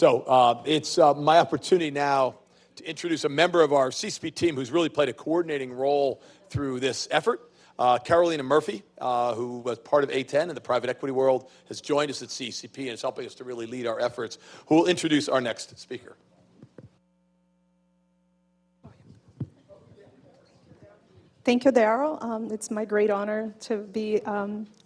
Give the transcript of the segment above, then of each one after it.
So it's my opportunity now to introduce a member of our CECP team who's really played a coordinating role through this effort. Carolina Murphy, who was part of A10 in the private equity world, has joined us at CECP and is helping us to really lead our efforts, who will introduce our next speaker. Thank you, Daryl. It's my great honor to be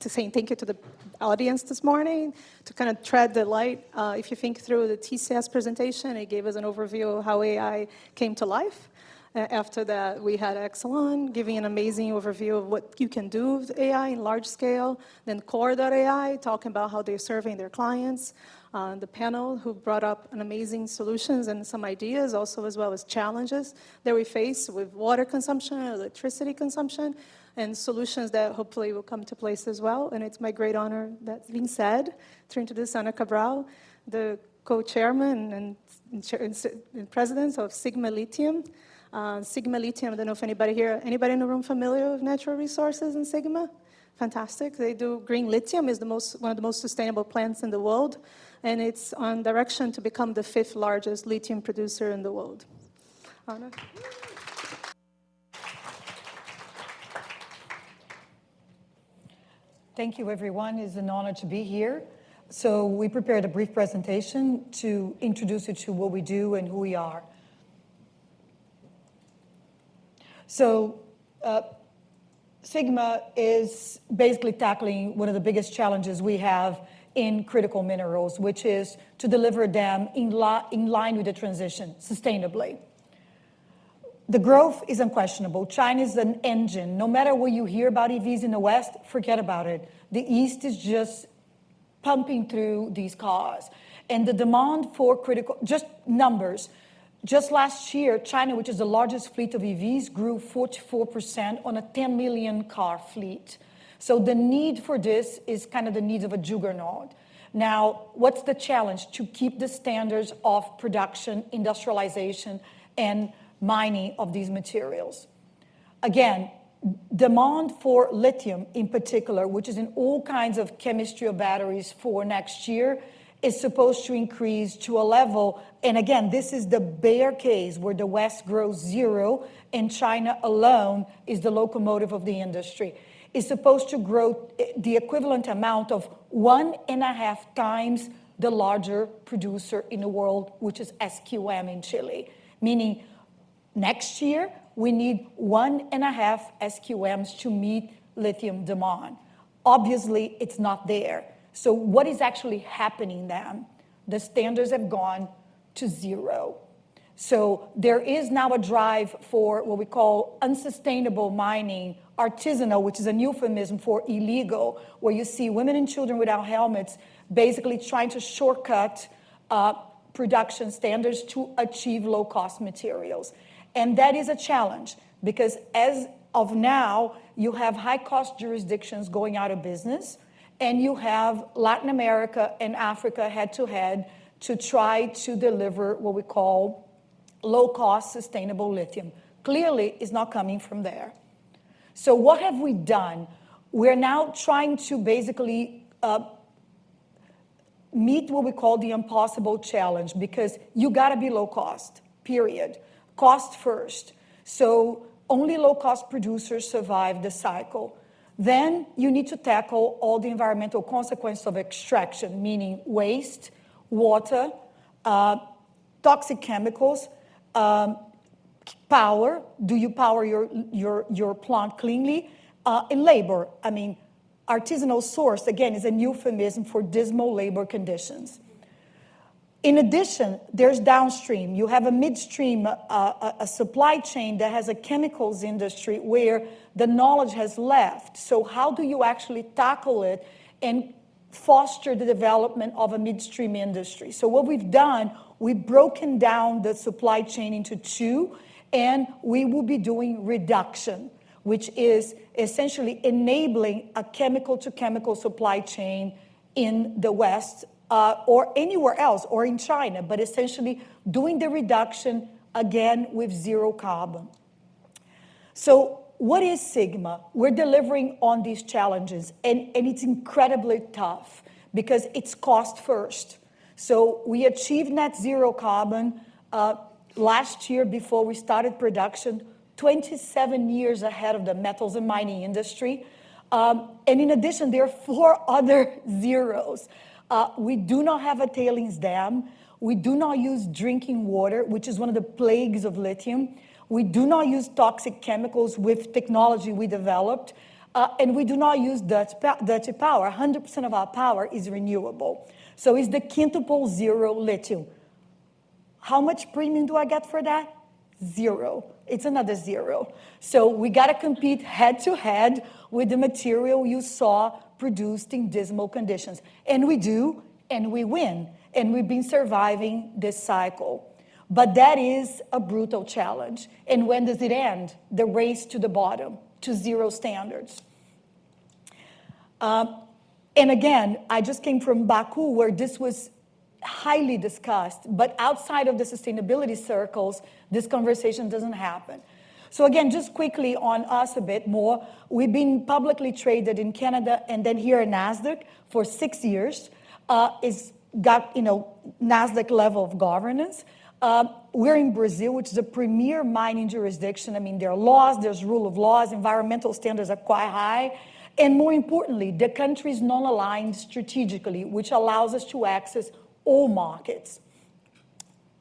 saying thank you to the audience this morning, to kind of tread the light. If you think through the TCS presentation, it gave us an overview of how AI came to life. After that, we had Exelon giving an amazing overview of what you can do with AI in large scale. Then Core.ai talking about how they're serving their clients. The panel who brought up an amazing solutions and some ideas, also as well as challenges that we face with water consumption, electricity consumption, and solutions that hopefully will come to place as well. And it's my great honor, that being said, to introduce Ana Cabral, the co-chairman and president of Sigma Lithium. Sigma Lithium, I don't know if anybody here, anybody in the room familiar with natural resources in Sigma? Fantastic. They do green lithium, is one of the most sustainable plants in the world, and it's on direction to become the 5th largest lithium producer in the world. Anna? Thank you, everyone. It's an honor to be here. So we prepared a brief presentation to introduce you to what we do and who we are. So Sigma is basically tackling one of the biggest challenges we have in critical minerals, which is to deliver them in line with the transition sustainably. The growth is unquestionable. China is an engine. No matter what you hear about EVs in the West, forget about it. The East is just pumping through these cars. And the demand for critical, just numbers, just last year, China, which is the largest fleet of EVs, grew 44% on a 10 million car fleet. So the need for this is kind of the needs of a juggernaut. Now, what's the challenge? To keep the standards of production, industrialization, and mining of these materials. Again, demand for lithium in particular, which is in all kinds of chemistry of batteries for next year, is supposed to increase to a level, and again, this is the bear case where the West grows 0 and China alone is the locomotive of the industry. Is supposed to grow the equivalent amount of 1.5 times the larger producer in the world, which is SQM in Chile. Meaning next year, we need 1.5 SQMs to meet lithium demand. Obviously, it's not there. So what is actually happening then? The standards have gone to 0. So there is now a drive for what we call unsustainable mining, artisanal, which is a euphemism for illegal, where you see women and children without helmets basically trying to shortcut production standards to achieve low-cost materials. And that is a challenge because as of now, you have high-cost jurisdictions going out of business, and you have Latin America and Africa head-to-head to try to deliver what we call low-cost sustainable lithium. Clearly, it's not coming from there. So what have we done? We're now trying to basically meet what we call the impossible challenge, because you gotta be low cost, period. Cost first. So only low-cost producers survive the cycle. Then you need to tackle all the environmental consequences of extraction, meaning waste, water, toxic chemicals, power. Do you power your plant cleanly? And labor. I mean, artisanal source, again, is a euphemism for dismal labor conditions. In addition, there's downstream. You have a midstream, a supply chain that has a chemicals industry where the knowledge has left. So how do you actually tackle it and foster the development of a midstream industry? So what we've done, we've broken down the supply chain into 2, and we will be doing reduction, which is essentially enabling a chemical-to-chemical supply chain in the West, or anywhere else, or in China, but essentially doing the reduction, again, with 0 carbon. So what is Sigma? We're delivering on these challenges, and it's incredibly tough because it's cost first. So we achieved net zero carbon last year before we started production, 27 years ahead of the metals and mining industry. And in addition, there are 4 other zeros. We do not have a tailings dam. We do not use drinking water, which is one of the plagues of lithium. We do not use toxic chemicals with technology we developed. And we do not use dirty power. 100% of our power is renewable. So it's the quintuple zero lithium. How much premium do I get for that? 0. It's another 0. So we got to compete head to head with the material you saw produced in dismal conditions. And we do, and we win. And we've been surviving this cycle. But that is a brutal challenge. And when does it end? The race to the bottom, to zero standards. And again, I just came from Baku, where this was highly discussed. But outside of the sustainability circles, this conversation doesn't happen. So again, just quickly on us a bit more, we've been publicly traded in Canada and then here at Nasdaq for 6 years. It's got, Nasdaq level of governance. We're in Brazil, which is a premier mining jurisdiction. I mean, there are laws, there's rule of laws, environmental standards are quite high. And more importantly, the country is non-aligned strategically, which allows us to access all markets.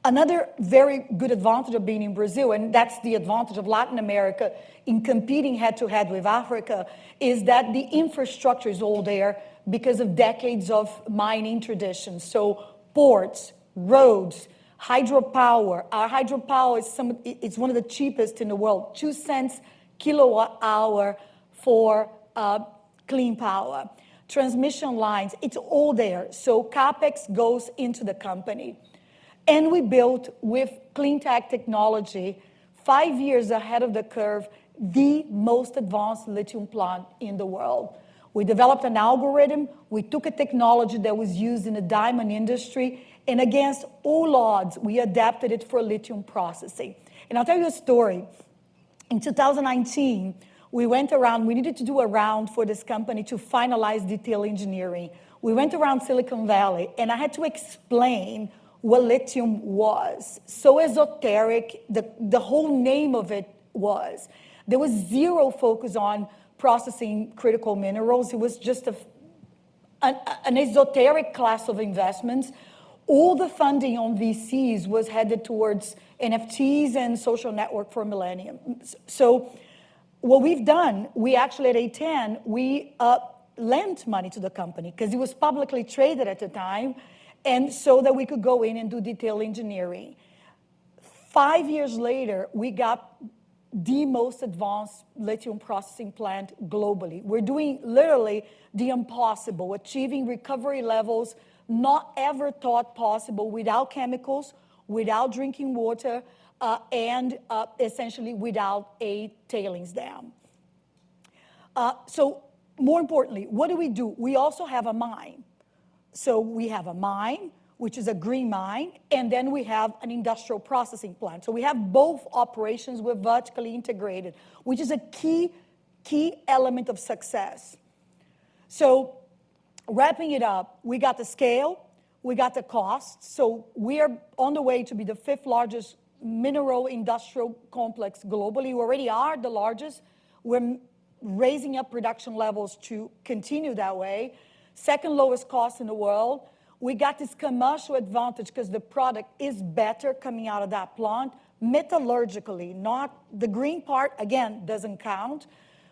Another very good advantage of being in Brazil, and that's the advantage of Latin America in competing head-to-head with Africa, is that the infrastructure is all there because of decades of mining tradition. So ports, roads, hydropower. Our hydropower is it's one of the cheapest in the world, 2 cents kilowatt hour for clean power. Transmission lines, it's all there. So CapEx goes into the company. And we built with clean tech technology, 5 years ahead of the curve, the most advanced lithium plant in the world. We developed an algorithm. We took a technology that was used in the diamond industry, and against all odds, we adapted it for lithium processing. And I'll tell you a story. In 2019, we went around, we needed to do a round for this company to finalize detail engineering. We went around Silicon Valley, and I had to explain what lithium was. So esoteric, the whole name of it was. There was zero focus on processing critical minerals. It was just an esoteric class of investments. All the funding on VCs was headed towards NFTs and social network for millennium. So what we've done, we actually at A10, we lent money to the company because it was publicly traded at the time, and so that we could go in and do detail engineering. 5 years later, we got the most advanced lithium processing plant globally. We're doing literally the impossible, achieving recovery levels not ever thought possible without chemicals, without drinking water, and essentially without a tailings dam. So more importantly, what do? We also have a mine. So we have a mine, which is a green mine, and then we have an industrial processing plant. So we have both operations. We're vertically integrated, which is a key element of success. So wrapping it up, we got the scale, we got the cost. So we are on the way to be the 5th largest mineral industrial complex globally. We already are the largest. We're raising up production levels to continue that way. 2nd lowest cost in the world. We got this commercial advantage because the product is better coming out of that plant, metallurgically, not the green part, again, doesn't count.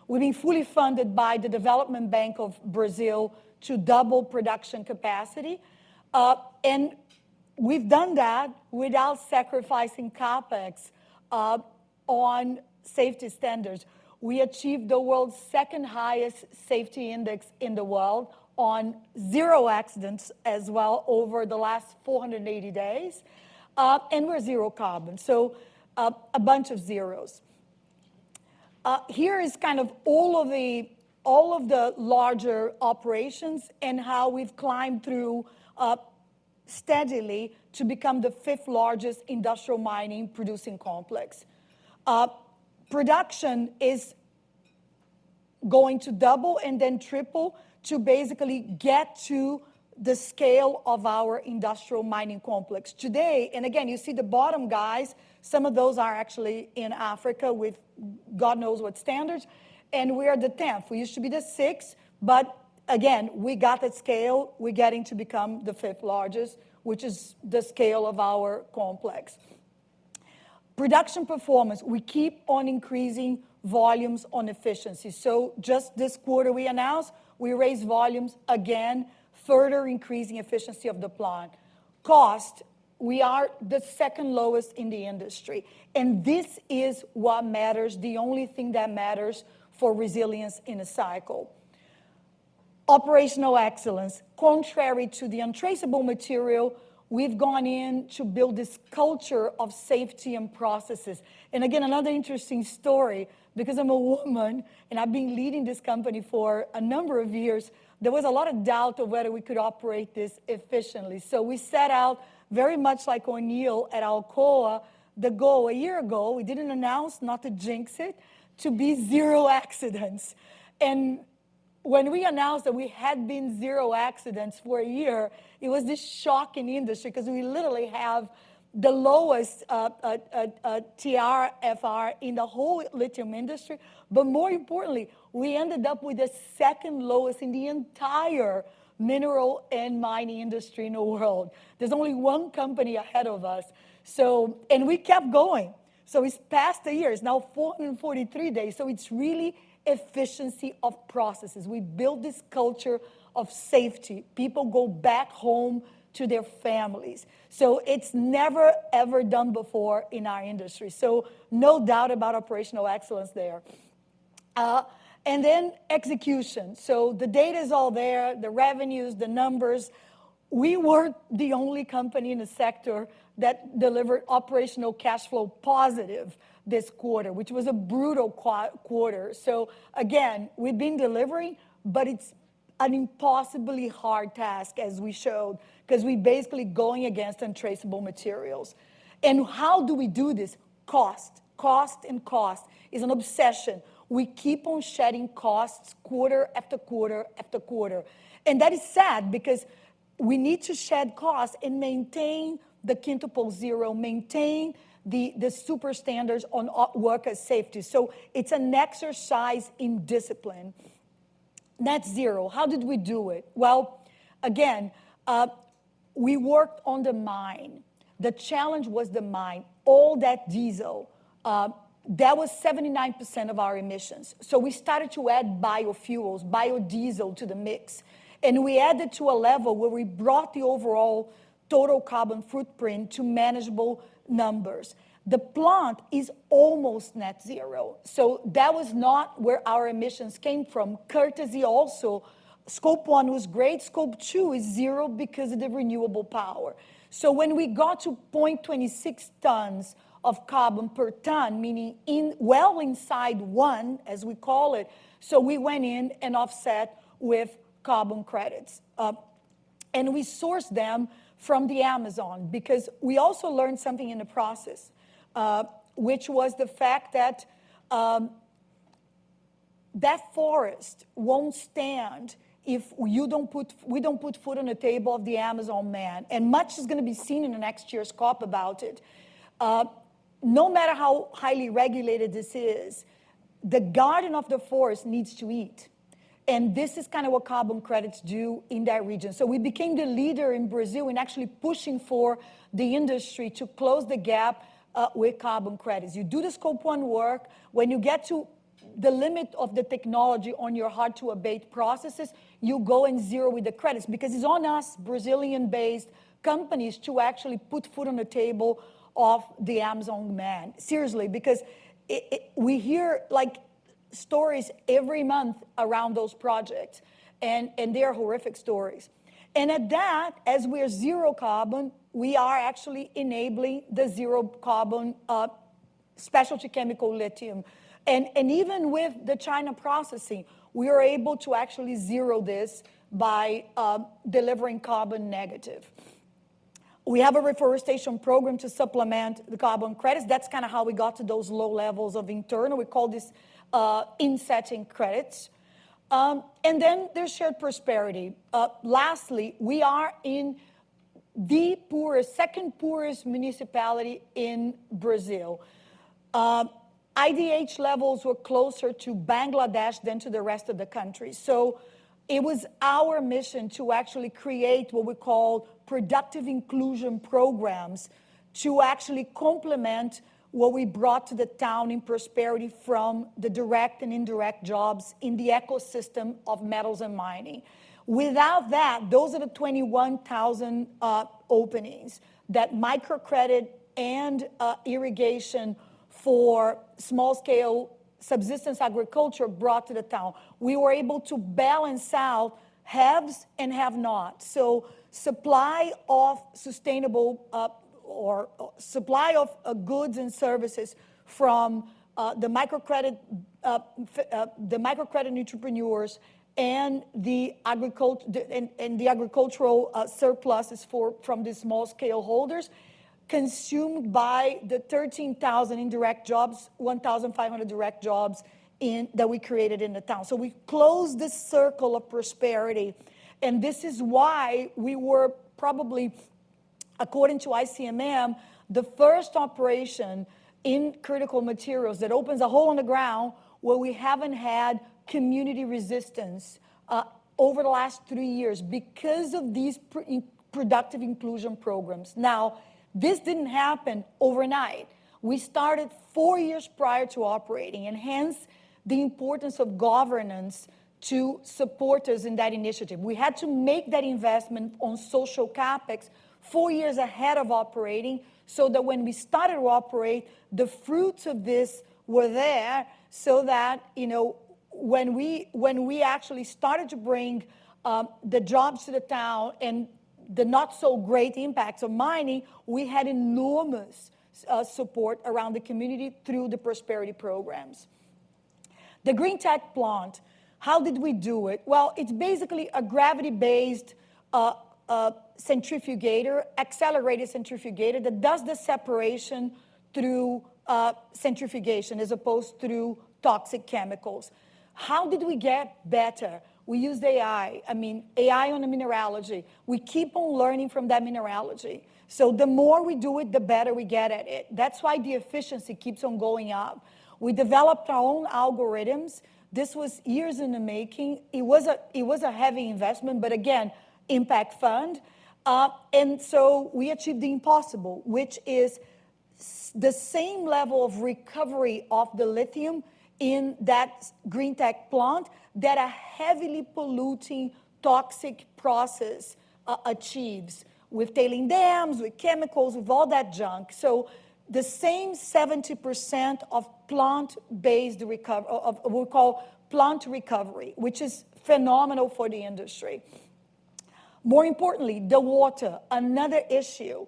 We've been fully funded by the Development Bank of Brazil to double production capacity. And we've done that without sacrificing CapEx on safety standards. We achieved the world's 2nd highest safety index in the world on 0 accidents as well over the last 480 days. And we're zero carbon, so a bunch of zeros. Here is kind of all of the larger operations and how we've climbed through steadily to become the 5th largest industrial mining producing complex. Production is going to double and then triple to basically get to the scale of our industrial mining complex. Today, and again, you see the bottom guys, some of those are actually in Africa with God knows what standards, and we are the 10th. We used to be the 6th, but again, we got that scale. We're getting to become the 5th largest, which is the scale of our complex. Production performance, we keep on increasing volumes on efficiency. So just this quarter we announced, we raised volumes again, further increasing efficiency of the plant. Cost, we are the 2nd lowest in the industry. And this is what matters, the only thing that matters for resilience in a cycle. Operational excellence, contrary to the untraceable material, we've gone in to build this culture of safety and processes. And again, another interesting story, because I'm a woman and I've been leading this company for a number of years, there was a lot of doubt of whether we could operate this efficiently. So we set out, very much like O'Neill at Alcoa, the goal a year ago, we didn't announce, not to jinx it, to be 0 accidents. And when we announced that we had been 0 accidents for a year, it was this shock in the industry because we literally have the lowest TRFR in the whole lithium industry. But more importantly, we ended up with the 2nd lowest in the entire mineral and mining industry in the world. There's only one company ahead of us. So, and we kept going. So it's past a year. It's now 443 days. So it's really efficiency of processes. We build this culture of safety. People go back home to their families. So it's never, ever done before in our industry. So no doubt about operational excellence there. And then execution. So the data is all there, the revenues, the numbers. We were the only company in the sector that delivered operational cash flow positive this quarter, which was a brutal quarter. So again, we've been delivering, but it's an impossibly hard task, as we showed, because we're basically going against untraceable materials. And how do we do this? Cost, and cost is an obsession. We keep on shedding costs quarter after quarter after quarter. And that is sad because we need to shed costs and maintain the quintuple zero, maintain the super standards on worker safety. So it's an exercise in discipline. Net zero, how did we do it? Well, again, we worked on the mine. The challenge was the mine. All that diesel, that was 79% of our emissions. So we started to add biofuels, biodiesel to the mix. And we added to a level where we brought the overall total carbon footprint to manageable numbers. The plant is almost net zero. So that was not where our emissions came from. Courtesy also, scope 1 was great, scope 2 is 0 because of the renewable power. So when we got to 0.26 tons of carbon per ton, meaning well inside 1, as we call it, so we went in and offset with carbon credits. And we sourced them from the Amazon because we also learned something in the process, which was the fact that that forest won't stand if we don't put food on the table of the Amazon man. And much is going to be seen in the next year's COP about it. No matter how highly regulated this is, the garden of the forest needs to eat. And this is kind of what carbon credits do in that region. So we became the leader in Brazil in actually pushing for the industry to close the gap with carbon credits. You do the scope 1 work. When you get to the limit of the technology on your hard-to-abate processes, you go and zero with the credits because it's on us, Brazilian-based companies, to actually put food on the table of the Amazon man. Seriously, because we hear like stories every month around those projects, and they are horrific stories. And at that, as we're zero carbon, we are actually enabling the zero carbon specialty chemical lithium. And even with the China processing, we are able to actually zero this by delivering carbon negative. We have a reforestation program to supplement the carbon credits. That's kind of how we got to those low levels of internal. We call this insetting credits. And then there's shared prosperity. Lastly, we are in the poorest, second poorest municipality in Brazil. IDH levels were closer to Bangladesh than to the rest of the country. So it was our mission to actually create what we call productive inclusion programs to actually complement what we brought to the town in prosperity from the direct and indirect jobs in the ecosystem of metals and mining. Without that, those are the 21,000 openings that microcredit and irrigation for small-scale subsistence agriculture brought to the town. We were able to balance out haves and have-nots. So supply of sustainable or supply of goods and services from the microcredit entrepreneurs and the agricultural surpluses from the small scale holders, consumed by the 13,000 indirect jobs, 1,500 direct jobs that we created in the town. So we closed this circle of prosperity, and this is why we were probably, according to ICMM, the first operation in critical materials that opens a hole in the ground where we haven't had community resistance over the last 3 years because of these productive inclusion programs. Now, this didn't happen overnight. We started 4 years prior to operating, and hence the importance of governance to support us in that initiative. We had to make that investment on social capex 4 years ahead of operating, so that when we started to operate, the fruits of this were there, so that, you know, when we actually started to bring the jobs to the town and the not so great impacts of mining, we had enormous support around the community through the prosperity programs. The green tech plant, how did we do it? Well, it's basically a gravity-based centrifugator, accelerated centrifugator that does the separation through centrifugation as opposed through toxic chemicals. How did we get better? We used AI. I mean, AI on the mineralogy. We keep on learning from that mineralogy. So the more we do it, the better we get at it. That's why the efficiency keeps on going up. We developed our own algorithms. This was years in the making. It was a heavy investment, but again, impact fund. And so we achieved the impossible, which is the same level of recovery of the lithium in that green tech plant that a heavily polluting toxic process achieves, with tailing dams, with chemicals, with all that junk. So the same 70% of plant-based recovery, of what we call plant recovery, which is phenomenal for the industry. More importantly, the water, another issue.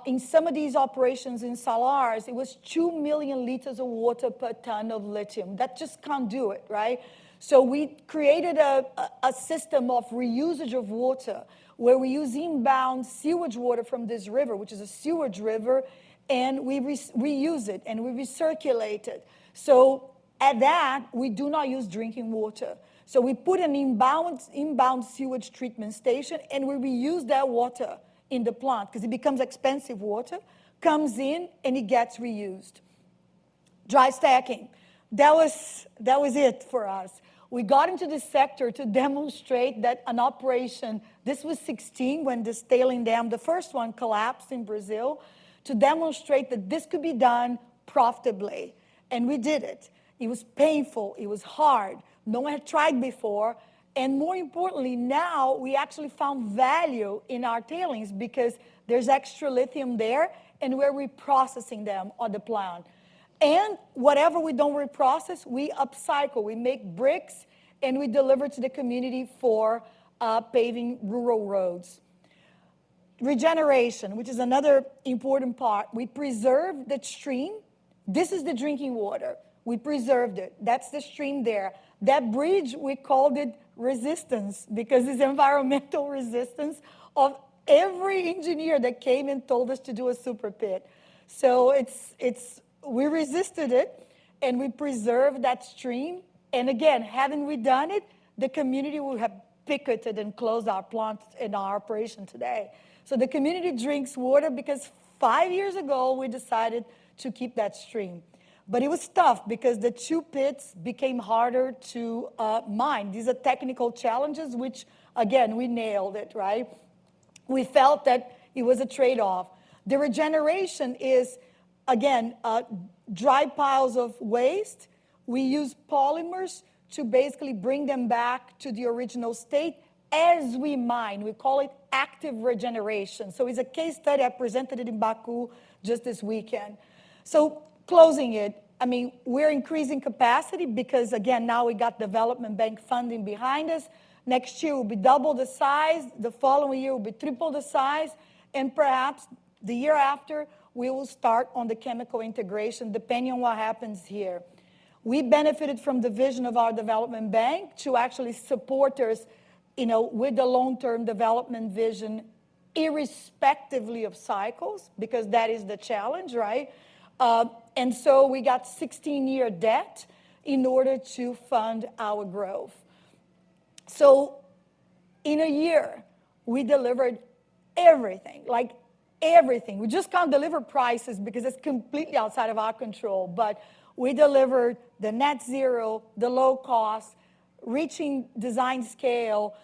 In some of these operations in Salars, it was 2 million liters of water per ton of lithium. That just can't do it, right? So we created a system of reusage of water where we use inbound sewage water from this river, which is a sewage river, and we reuse it and we recirculate it. So at that, we do not use drinking water. So we put an inbound sewage treatment station, and we reuse that water in the plant because it becomes expensive water, comes in, and it gets reused. Dry stacking. That was it for us. We got into this sector to demonstrate that an operation, this was 2016 when this tailing dam, the first one, collapsed in Brazil, to demonstrate that this could be done profitably. And we did it. It was painful. It was hard. No one had tried before. And more importantly, now we actually found value in our tailings because there's extra lithium there, and we're reprocessing them on the plant. And whatever we don't reprocess, we upcycle. We make bricks, and we deliver to the community for paving rural roads. Regeneration, which is another important part. We preserve the stream. This is the drinking water. We preserved it. That's the stream there. That bridge, we called it resistance because it's environmental resistance of every engineer that came and told us to do a super pit. So we resisted it, and we preserved that stream. And again, hadn't we done it, the community would have picketed and closed our plant and our operation today. So the community drinks water because 5 years ago, we decided to keep that stream. But it was tough because the 2 pits became harder to mine. These are technical challenges, which, again, we nailed it, right? We felt that it was a trade-off. The regeneration is, again, dry piles of waste. We use polymers to basically bring them back to the original state as we mine. We call it active regeneration. So it's a case study. I presented it in Baku just this weekend. So closing it, I mean, we're increasing capacity because, again, now we got development bank funding behind us. Next year will be double the size. The following year will be triple the size. And perhaps the year after, we will start on the chemical integration, depending on what happens here. We benefited from the vision of our development bank to actually support us, with the long-term development vision, irrespectively of cycles, because that is the challenge, right? And so we got 16-year debt in order to fund our growth. So in a year, we delivered everything, like everything. We just can't deliver prices because it's completely outside of our control, but we delivered the net zero, the low cost, reaching design scale,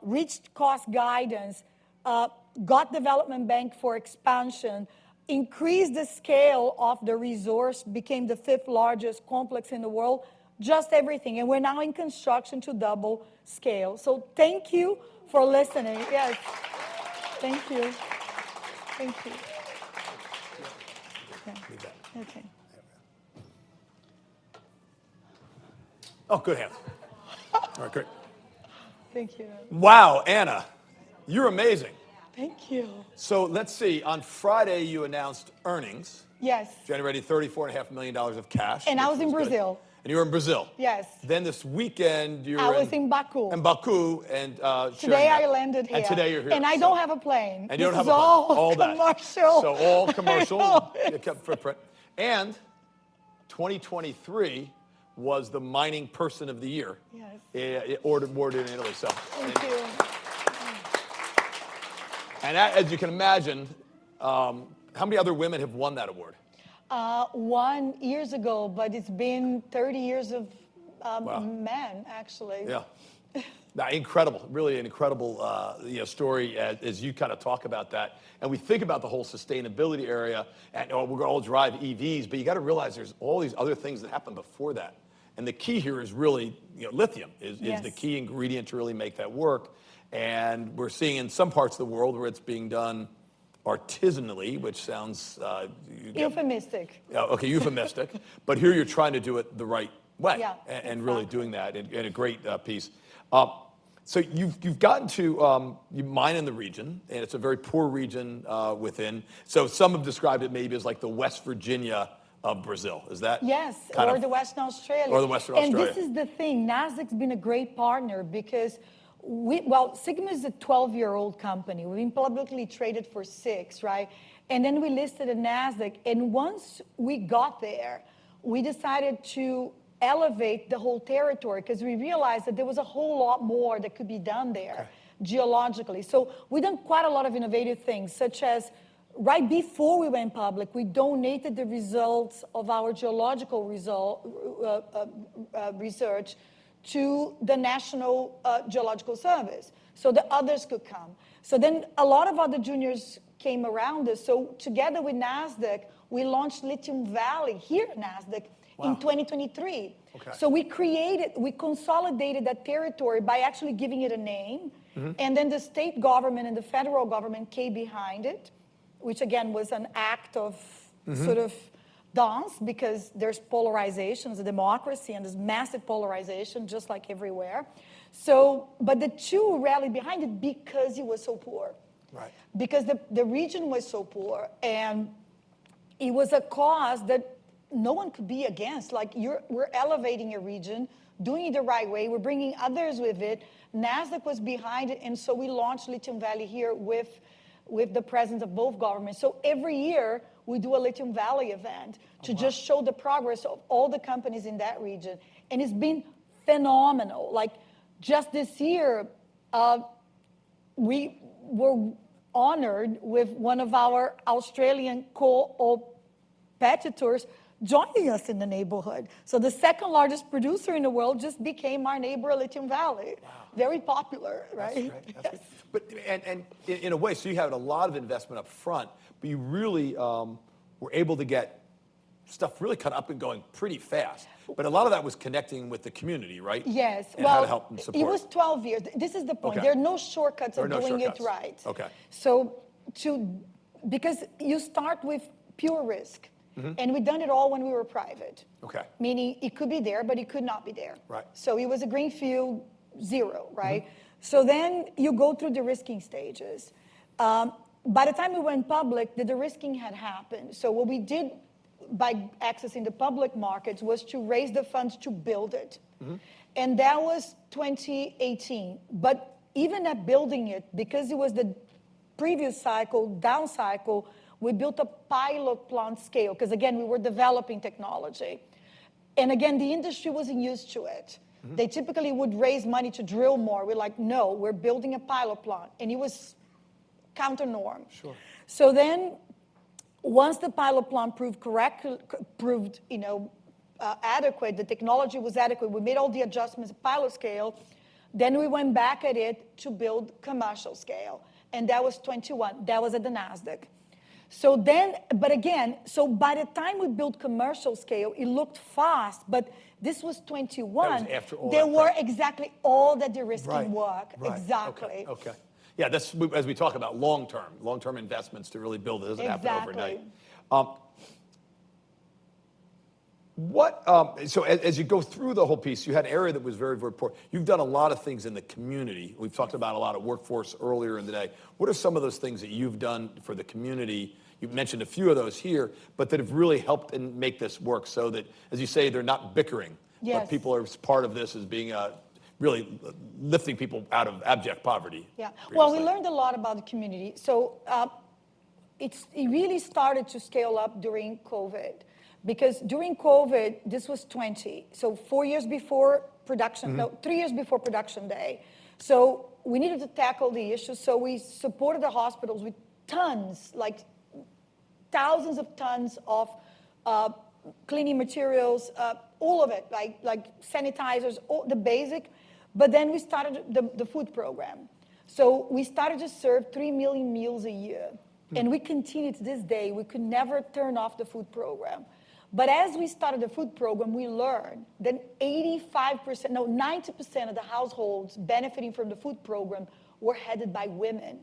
reached cost guidance, got development bank for expansion, increased the scale of the resource, became the 5th largest complex in the world, just everything. And we're now in construction to double scale. So thank you for listening. Yes, thank you. Thank you. Yeah. Okay. Oh, good hands. All right, great. Thank you. Wow, Anna, you're amazing. Thank you. So let's see. On Friday, you announced earnings. Yes. Generated $34.5 million of cash. And I was in good. Brazil. And you were in Brazil. Yes. Then this weekend, I was in Baku. In Baku, and today I landed here. And today you're here. And I don't have a plane. And you don't this have is a plane. all that. commercial. So all commercial. You kept footprint. And 2023 was the mining person of the year. Yes. Awarded in Italy. So. Thank you. And as you can imagine, how many other women have won that award? 1 years ago, but it's been 30 years of Wow. men, actually. Yeah. Incredible, really an incredible story as you kind of talk about that. And we think about the whole sustainability area, and we're going to all drive EVs, but you got to realize there's all these other things that happen before that. And the key here is really, lithium is Yes. the key ingredient to really make that work. And we're seeing in some parts of the world where it's being done artisanally, which sounds Euphemistic. okay, euphemistic. But here you're trying to do it the right way, Yeah, and really doing that in a great piece. So you've gotten to you mine in the region, and it's a very poor region within. So some have described it maybe as like the West Virginia of Brazil. Is that Yes, or the Western Australia. Or the Western Australia. And this is the thing. Nasdaq's been a great partner because Sigma is a 12-year-old company. We've been publicly traded for 6, right? And then we listed at Nasdaq. And once we got there, we decided to elevate the whole territory because we realized that there was a whole lot more that could be done there geologically. So we've done quite a lot of innovative things, such as right before we went public, we donated the results of our geological research to the National Geological Service so that others could come. So then a lot of other juniors came around us. So together with Nasdaq, we launched Lithium Valley here at Nasdaq in 2023. Okay. So we consolidated that territory by actually giving it a name. Mm-hmm. And then the state government and the federal government came behind it, which again was an act of sort of dance because there's polarization, it's a democracy, and there's massive polarization just like everywhere. So, but the two rallied behind it because it was so poor. Right. Because the region was so poor, and it was a cause that no one could be against. Like we're elevating a region, doing it the right way. We're bringing others with it. Nasdaq was behind it, and so we launched Lithium Valley here with the presence of both governments. So every year we do a Lithium Valley event to just show the progress of all the companies in that region, and it's been phenomenal. Like just this year, we were honored with one of our Australian competitors joining us in the neighborhood. So the second largest producer in the world just became our neighbor, Lithium Valley. Wow. Very popular, right? That's great. That's great. But, and in a way, so you had a lot of investment up front, but you really were able to get stuff really kind of up and going pretty fast. But a lot of that was connecting with the community, right? Yes. And how to help them support. It was 12 years. This is the point. Okay. There are no shortcuts of doing shortcuts. it right. Okay. So because you start with pure risk. Mm-hmm. And we've done it all when we were private. Okay. Meaning it could be there, but it could not be there. Right. So it was a greenfield zero, right? Mm-hmm. So then you go through the risking stages. By the time we went public, the de-risking had happened. So what we did by accessing the public markets was to raise the funds to build it. Mm-hmm. And that was 2018. But even at building it, because it was the previous cycle, down cycle, we built a pilot plant scale, because again, we were developing technology. And again, the industry wasn't used to it. Mm-hmm. They typically would raise money to drill more. We're like, no, we're building a pilot plant. And it was counter norm. Sure. So then, once the pilot plant proved adequate, the technology was adequate, we made all the adjustments at pilot scale, then we went back at it to build commercial scale. And that was 21. That was at the Nasdaq. So then, but again, so by the time we built commercial scale, it looked fast, but this was 21. That was after all there that were prep. Exactly all the de-risking work. Right. Exactly. Okay. Yeah, that's as we talk about long-term investments to really build it. It doesn't happen overnight. So as you go through the whole piece, you had an area that was very, very poor. You've done a lot of things in the community. We've talked about a lot of workforce earlier in the day. What are some of those things that you've done for the community? You've mentioned a few of those here, but that have really helped and make this work so that, as you say, they're not bickering, but people are part of this as being really lifting people out of abject poverty. Yeah. Well, we learned a lot about the community. So it really started to scale up during COVID. Because during COVID, this was 20. So 4 years before production, 3 years before production day. So we needed to tackle the issue. So we supported the hospitals with tons, like thousands of tons of cleaning materials, all of it, like sanitizers, all the basic. But then we started the food program. So we started to serve 3 million meals a year. And we continue to this day. We could never turn off the food program. But as we started the food program, we learned that 90% of the households benefiting from the food program were headed by women.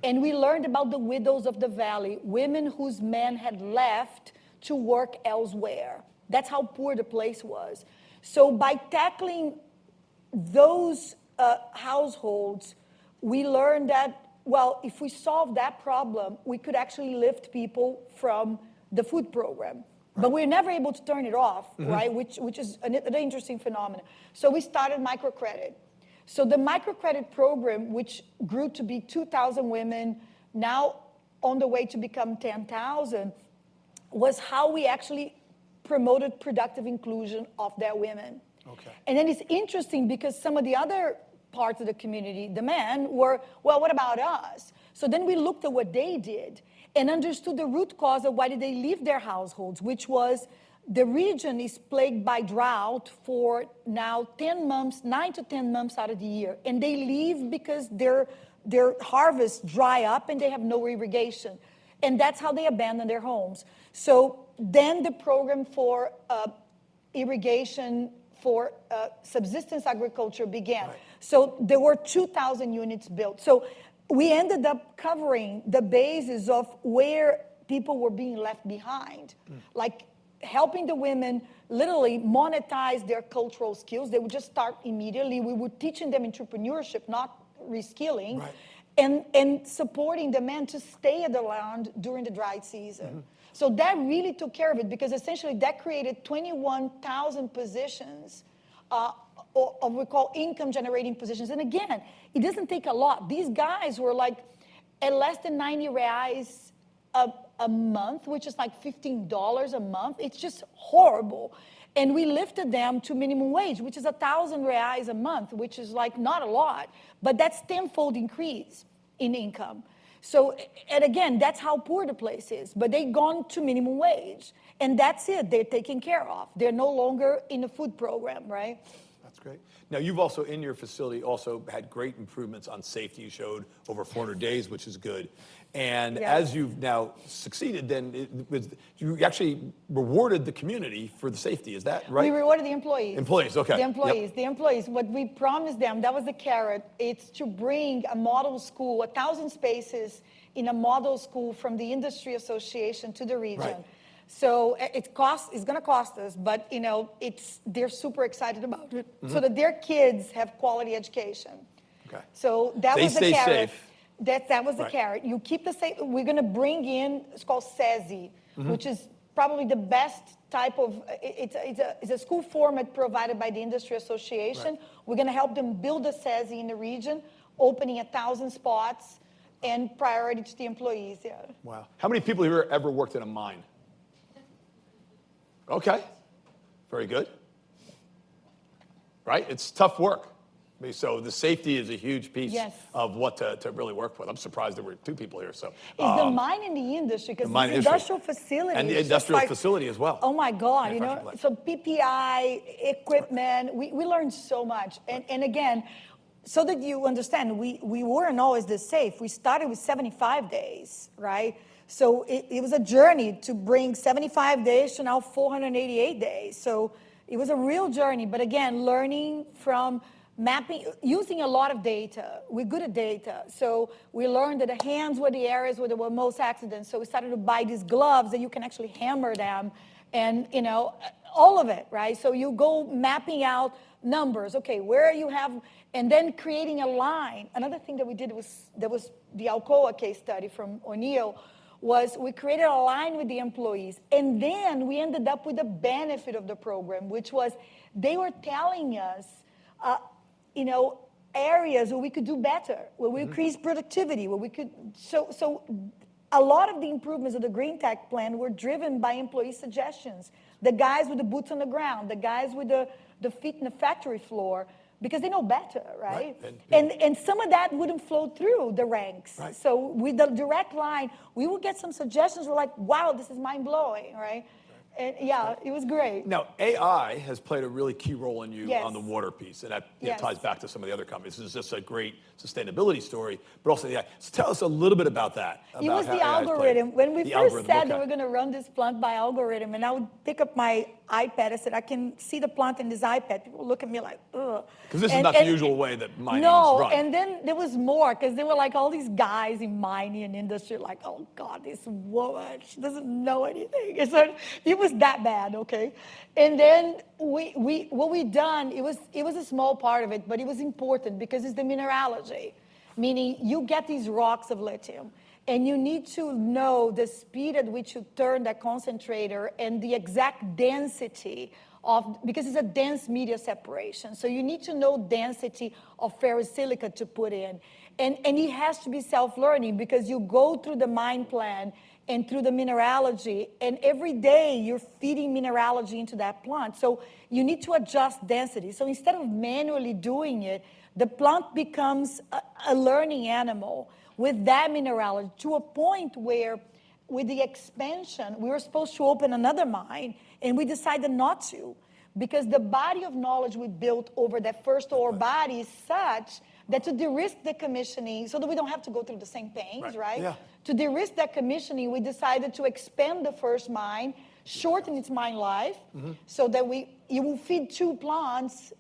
And we learned about the widows of the valley, women whose men had left to work elsewhere. That's how poor the place was. So by tackling those households, we learned that, well, if we solve that problem, we could actually lift people from the food program. But we're never able to turn it off, right? Which is an interesting phenomenon. So we started microcredit. So the microcredit program, which grew to be 2,000 women, now on the way to become 10,000, was how we actually promoted productive inclusion of their women. Okay. And then it's interesting because some of the other parts of the community, the men, were, well, what about us? So then we looked at what they did and understood the root cause of why did they leave their households, which was the region is plagued by drought for now 10 months, 9 to 10 months out of the year. And they leave because their harvests dry up and they have no irrigation. And that's how they abandon their homes. So then the program for irrigation for subsistence agriculture began. Right. So there were 2,000 units built. So we ended up covering the basis of where people were being left behind, like helping the women literally monetize their cultural skills. They would just start immediately. We were teaching them entrepreneurship, not reskilling, and supporting the men to stay at the land during the dry season. So that really took care of it because essentially that created 21,000 positions of we call income generating positions. And again, it doesn't take a lot. These guys were like at less than 90 reais a month, which is like $15 a month. It's just horrible. And we lifted them to minimum wage, which is 1,000 reais a month, which is like not a lot, but that's tenfold increase in income. So, and again, that's how poor the place is. But they've gone to minimum wage, and that's it. They're taken care of. They're no longer in a food program, right? That's great. Now, you've also, in your facility, also had great improvements on safety. You showed over 400 days, which is good. And as you've now succeeded, then you actually rewarded the community for the safety. Is that right? We rewarded the employees. Employees, okay. The employees, the employees. What we promised them, that was the carrot. It's to bring a model school, 1,000 spaces in a model school from the industry association to the region. Right. So it's going to cost us, but you know, they're super excited about it, so that their kids have quality education. Okay. So that was the stay carrot. safe. That was the Right. carrot. You keep the safe. We're going to bring in, it's called CECP, which is probably the best type of, it's a school format provided by the Industry Association. Right. We're going to help them build a CECP in the region, opening 1,000 spots and priority to the employees. Yeah. Wow. How many people here ever worked in a mine? Okay. Very good. Right? It's tough work. I mean, so the safety is a huge piece of what to really work with. I'm surprised there were 2 people here. So It's the mine in the industry, because it's industrial facility. And the It's just industrial like, facility as well. Oh my God, you know, Manufacturing so PPI, equipment, we learned so much. And again, so that you understand, we weren't always this safe. We started with 75 days, right? So it was a journey to bring 75 days to now 488 days. So it was a real journey, but again, learning from mapping, using a lot of data. We're good at data. So we learned that the hands were the areas where there were most accidents. So we started to buy these gloves that you can actually hammer them, and you know, all of it, right? So you go mapping out numbers. Okay, where you have, and then creating a line. Another thing that we did was, there was the Alcoa case study from O'Neill, was we created a line with the employees. And then we ended up with the benefit of the program, which was they were telling us, you know, areas where we could do better, where we increase productivity, where we could, so a lot of the improvements of the Green Tech plan were driven by employee suggestions. The guys with the boots on the ground, the guys with the feet in the factory floor, because they know better, right? And some of that wouldn't flow through the ranks. Right. So with the direct line, we would get some suggestions. We're like, wow, this is mind-blowing, right? And yeah, it was great. Now, AI has played a really key role in you Yes. on the water piece, and that Yes. ties back to some of the other companies. This is just a great sustainability story, but also the AI. So tell us a little bit about that. It about was how the AI has played. algorithm. When we The first algorithm, said okay. that we're going to run this plant by algorithm, and I would pick up my iPad, I said, I can see the plant in this iPad. People look at me like, ugh. Because this is not the usual way that mining is No, run. and then there was more, because there were like all these guys in mining and industry, like, oh God, this woman, she doesn't know anything. And so it was that bad, okay? And then what we done, it was a small part of it, but it was important because it's the mineralogy, meaning you get these rocks of lithium, and you need to know the speed at which you turn that concentrator and the exact density of, because it's a dense media separation. So you need to know density of ferrosilica to put in. And it has to be self-learning, because you go through the mine plan and through the mineralogy, and every day you're feeding mineralogy into that plant. So you need to adjust density. So instead of manually doing it, the plant becomes a learning animal with that mineralogy, to a point where with the expansion, we were supposed to open another mine, and we decided not to, because the body of knowledge we built over that first ore body is such that to de-risk the commissioning, so that we don't have to go through the same pains, right? Yeah. To de-risk that commissioning, we decided to expand the first mine, shorten its mine life, so that you will feed 2 plants,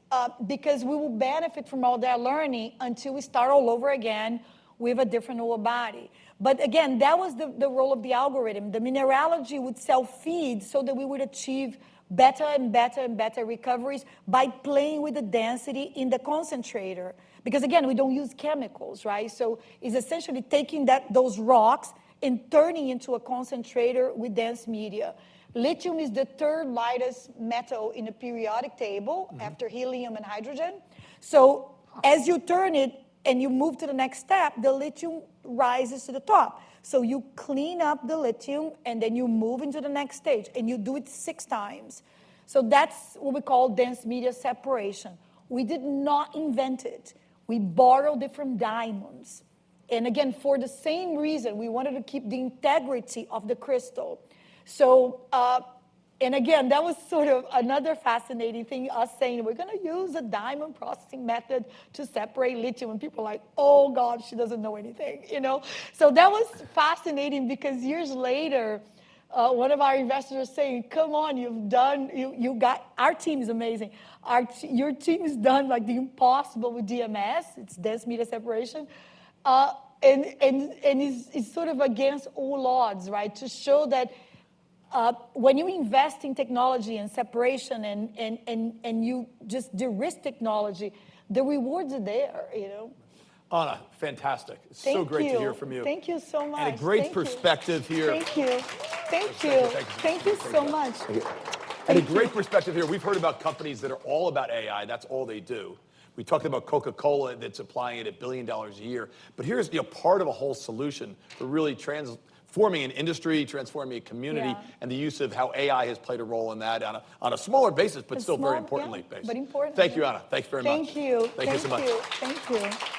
because we will benefit from all that learning until we start all over again with a different ore body. But again, that was the role of the algorithm. The mineralogy would self-feed so that we would achieve better and better and better recoveries by playing with the density in the concentrator. Because again, we don't use chemicals, right? So it's essentially taking those rocks and turning into a concentrator with dense media. Lithium is the 3rd lightest metal in the periodic table after helium and hydrogen. So as you turn it and you move to the next step, the lithium rises to the top. So you clean up the lithium, and then you move into the next stage, and you do it 6 times. So that's what we call dense media separation. We did not invent it. We borrowed it from diamonds. And again, for the same reason, we wanted to keep the integrity of the crystal. So, and again, that was sort of another fascinating thing, us saying we're going to use a diamond processing method to separate lithium. And people are like, oh, God, she doesn't know anything, you know? So that was fascinating because years later, one of our investors was saying, come on, you got, our team is amazing. Your team has done like the impossible with DMS, it's dense media separation. And it's sort of against all odds, right? To show that when you invest in technology and separation and you just de-risk technology, the rewards are there, you know? Anna, fantastic. It's so great to hear from you. Thank you so much. And a great perspective here. Thank you. Thank you so much. And a great perspective here. We've heard about companies that are all about AI. That's all they do. We talked about Coca-Cola that's applying it at $1 billion a year. But here's part of a whole solution for really transforming an industry, transforming a community, and the use of how AI has played a role in that on a smaller basis, but still very importantly. But important. Thank you, Anna. Thanks very much. Thank you. Thank you so much. Thank you.